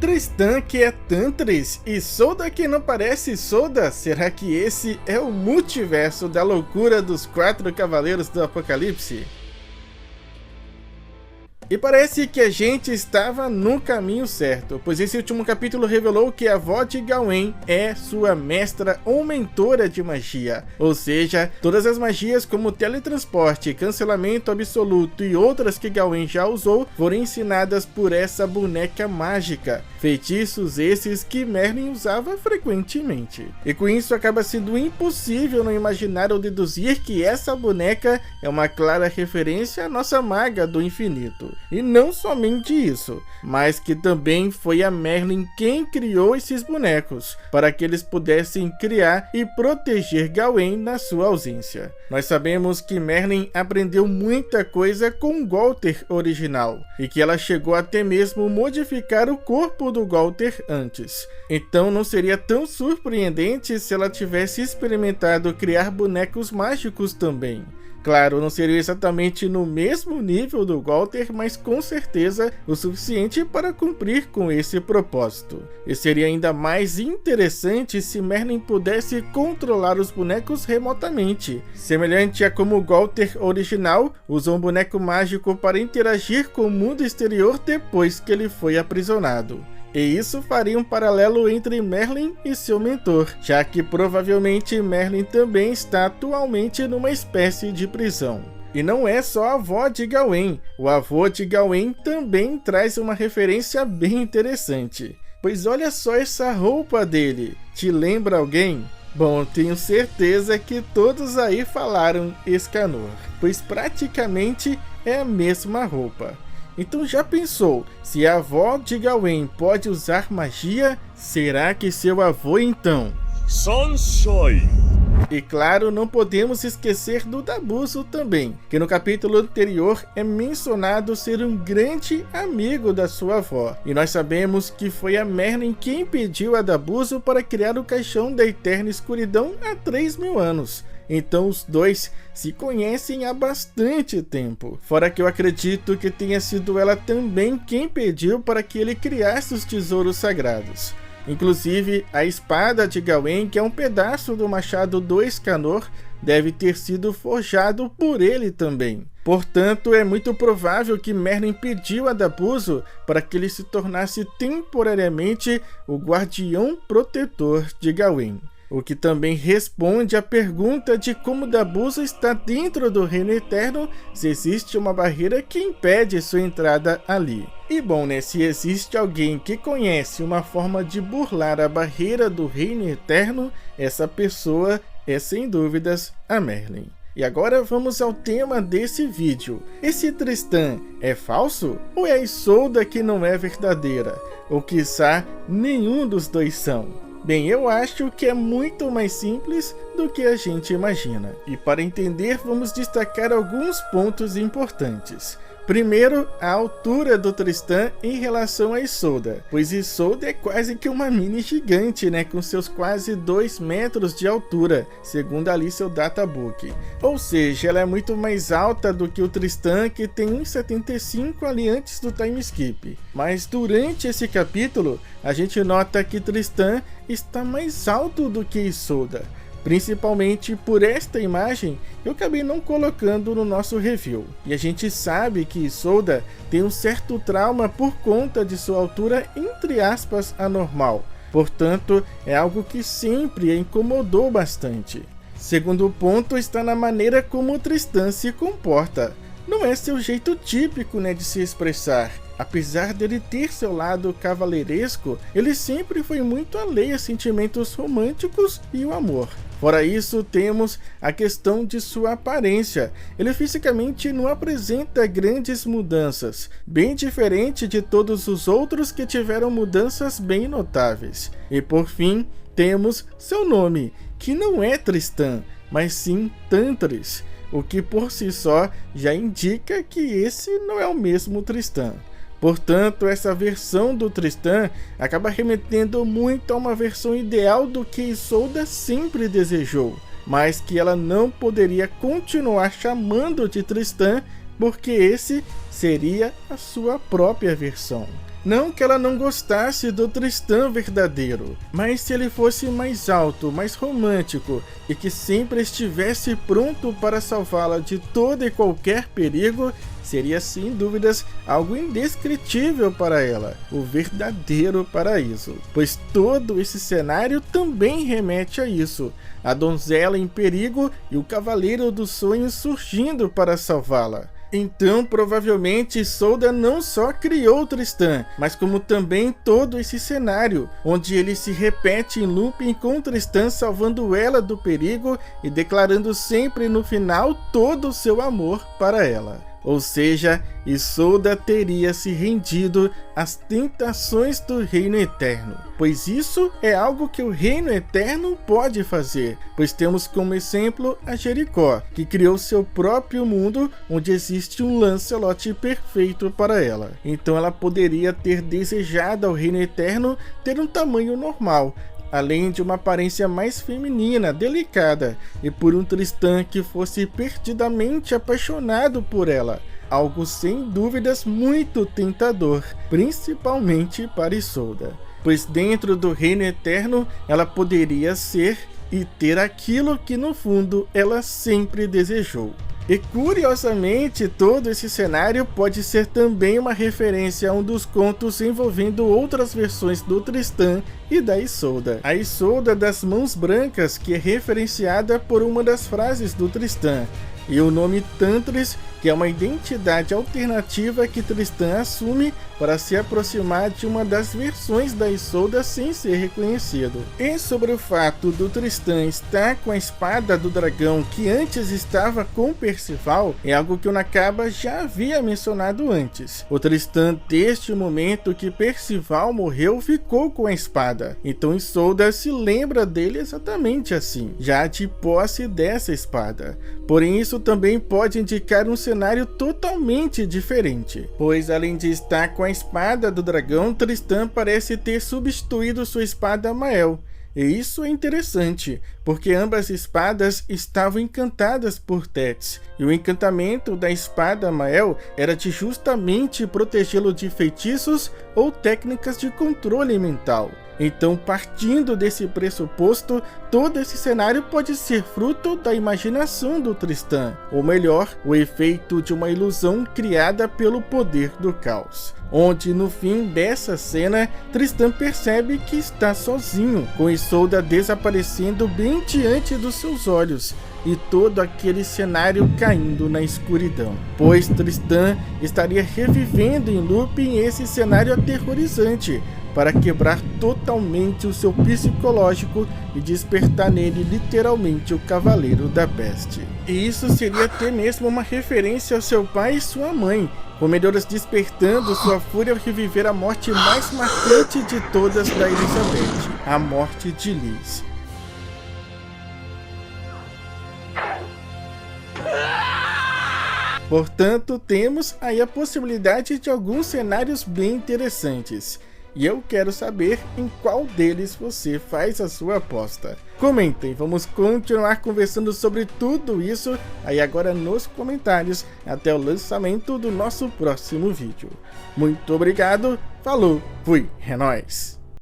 Tristan que é Tantris e Isolda que não parece Isolda? Será que esse é o multiverso da loucura dos 4 Cavaleiros do Apocalipse? E parece que a gente estava no caminho certo, pois esse último capítulo revelou que a avó de Gawain é sua mestra ou mentora de magia. Ou seja, todas as magias como teletransporte, cancelamento absoluto e outras que Gawain já usou foram ensinadas por essa boneca mágica. Feitiços esses que Merlin usava frequentemente. E com isso acaba sendo impossível não imaginar ou deduzir que essa boneca é uma clara referência à nossa maga do infinito. E não somente isso, mas que também foi a Merlin quem criou esses bonecos, para que eles pudessem criar e proteger Gawain na sua ausência. Nós sabemos que Merlin aprendeu muita coisa com o Gualter original, e que ela chegou até mesmo modificar o corpo do Gualter antes. Então não seria tão surpreendente se ela tivesse experimentado criar bonecos mágicos também. Claro, não seria exatamente no mesmo nível do Gualter, mas com certeza o suficiente para cumprir com esse propósito. E seria ainda mais interessante se Merlin pudesse controlar os bonecos remotamente, semelhante a como o Gualter original usou um boneco mágico para interagir com o mundo exterior depois que ele foi aprisionado. E isso faria um paralelo entre Merlin e seu mentor, já que provavelmente Merlin também está atualmente numa espécie de prisão. E não é só a avó de Gawain, o avô de Gawain também traz uma referência bem interessante. Pois olha só essa roupa dele, te lembra alguém? Bom, tenho certeza que todos aí falaram Escanor, pois praticamente é a mesma roupa. Então já pensou, se a avó de Gawain pode usar magia, será que seu avô então? Sunshine! E claro, não podemos esquecer do Dabuzo também, que no capítulo anterior é mencionado ser um grande amigo da sua avó. E nós sabemos que foi a Merlin quem pediu a Dabuzo para criar o Caixão da Eterna Escuridão há 3.000 anos. Então os dois se conhecem há bastante tempo. Fora que eu acredito que tenha sido ela também quem pediu para que ele criasse os tesouros sagrados. Inclusive, a espada de Gawain, que é um pedaço do machado do Escanor, deve ter sido forjado por ele também. Portanto, é muito provável que Merlin pediu a Dabuzo para que ele se tornasse temporariamente o guardião protetor de Gawain. O que também responde à pergunta de como Dabuzo está dentro do Reino Eterno, se existe uma barreira que impede sua entrada ali. E bom, né, se existe alguém que conhece uma forma de burlar a barreira do Reino Eterno, essa pessoa é sem dúvidas a Merlin. E agora vamos ao tema desse vídeo. Esse Tristan é falso ou é a Isolda que não é verdadeira? Ou quiçá nenhum dos dois são? Bem, eu acho que é muito mais simples do que a gente imagina. E para entender, vamos destacar alguns pontos importantes. Primeiro, a altura do Tristan em relação a Isolda, pois Isolda é quase que uma mini gigante, né, com seus quase 2 metros de altura, segundo ali seu databook. Ou seja, ela é muito mais alta do que o Tristan, que tem 1,75 ali antes do time skip. Mas durante esse capítulo, a gente nota que Tristan está mais alto do que Isolda. Principalmente por esta imagem, eu acabei não colocando no nosso review. E a gente sabe que Isolda tem um certo trauma por conta de sua altura, entre aspas, anormal. Portanto, é algo que sempre a incomodou bastante. Segundo ponto está na maneira como o Tristan se comporta. Não é seu jeito típico, né, de se expressar. Apesar dele ter seu lado cavaleiresco, ele sempre foi muito alheio a sentimentos românticos e o amor. Fora isso, temos a questão de sua aparência. Ele fisicamente não apresenta grandes mudanças, bem diferente de todos os outros que tiveram mudanças bem notáveis. E por fim, temos seu nome, que não é Tristan, mas sim Tantris, o que por si só já indica que esse não é o mesmo Tristan. Portanto, essa versão do Tristan acaba remetendo muito a uma versão ideal do que Isolda sempre desejou, mas que ela não poderia continuar chamando de Tristan porque esse seria a sua própria versão. Não que ela não gostasse do Tristan verdadeiro, mas se ele fosse mais alto, mais romântico e que sempre estivesse pronto para salvá-la de todo e qualquer perigo, seria sem dúvidas algo indescritível para ela, o verdadeiro paraíso. Pois todo esse cenário também remete a isso, a donzela em perigo e o cavaleiro dos sonhos surgindo para salvá-la. Então, provavelmente, Isolda não só criou Tristan, mas como também todo esse cenário, onde ele se repete em looping com Tristan salvando ela do perigo e declarando sempre no final todo o seu amor para ela. Ou seja, Isolda teria se rendido às tentações do Reino Eterno, pois isso é algo que o Reino Eterno pode fazer, pois temos como exemplo a Jericó, que criou seu próprio mundo onde existe um Lancelot perfeito para ela. Então ela poderia ter desejado ao Reino Eterno ter um tamanho normal, além de uma aparência mais feminina, delicada, e por um Tristan que fosse perdidamente apaixonado por ela, algo sem dúvidas muito tentador, principalmente para Isolda, pois dentro do Reino Eterno ela poderia ser e ter aquilo que no fundo ela sempre desejou. E curiosamente, todo esse cenário pode ser também uma referência a um dos contos envolvendo outras versões do Tristan e da Isolda. A Isolda das Mãos Brancas, que é referenciada por uma das frases do Tristan, e o nome Tantris, que é uma identidade alternativa que Tristan assume para se aproximar de uma das versões da Isolda sem ser reconhecido. E sobre o fato do Tristan estar com a espada do dragão que antes estava com Percival, é algo que o Nakaba já havia mencionado antes. O Tristan, desde o momento que Percival morreu, ficou com a espada. Então Isolda se lembra dele exatamente assim, já de posse dessa espada. Porém, isso também pode indicar um cenário totalmente diferente, pois além de estar com a espada do dragão, Tristan parece ter substituído sua espada Mael. E isso é interessante, porque ambas espadas estavam encantadas por Tétis, e o encantamento da espada Mael era de justamente protegê-lo de feitiços ou técnicas de controle mental. Então, partindo desse pressuposto, todo esse cenário pode ser fruto da imaginação do Tristan, ou melhor, o efeito de uma ilusão criada pelo poder do caos. Onde no fim dessa cena, Tristan percebe que está sozinho, com Isolda desaparecendo bem diante dos seus olhos, e todo aquele cenário caindo na escuridão, pois Tristan estaria revivendo em looping esse cenário aterrorizante, para quebrar totalmente o seu psicológico e despertar nele literalmente o Cavaleiro da Peste. E isso seria até mesmo uma referência ao seu pai e sua mãe, com Meliodas despertando sua fúria ao reviver a morte mais marcante de todas da Elizabeth, a morte de Lys. Portanto, temos aí a possibilidade de alguns cenários bem interessantes. E eu quero saber em qual deles você faz a sua aposta. Comentem, vamos continuar conversando sobre tudo isso aí agora nos comentários até o lançamento do nosso próximo vídeo. Muito obrigado, falou, fui, é nóis!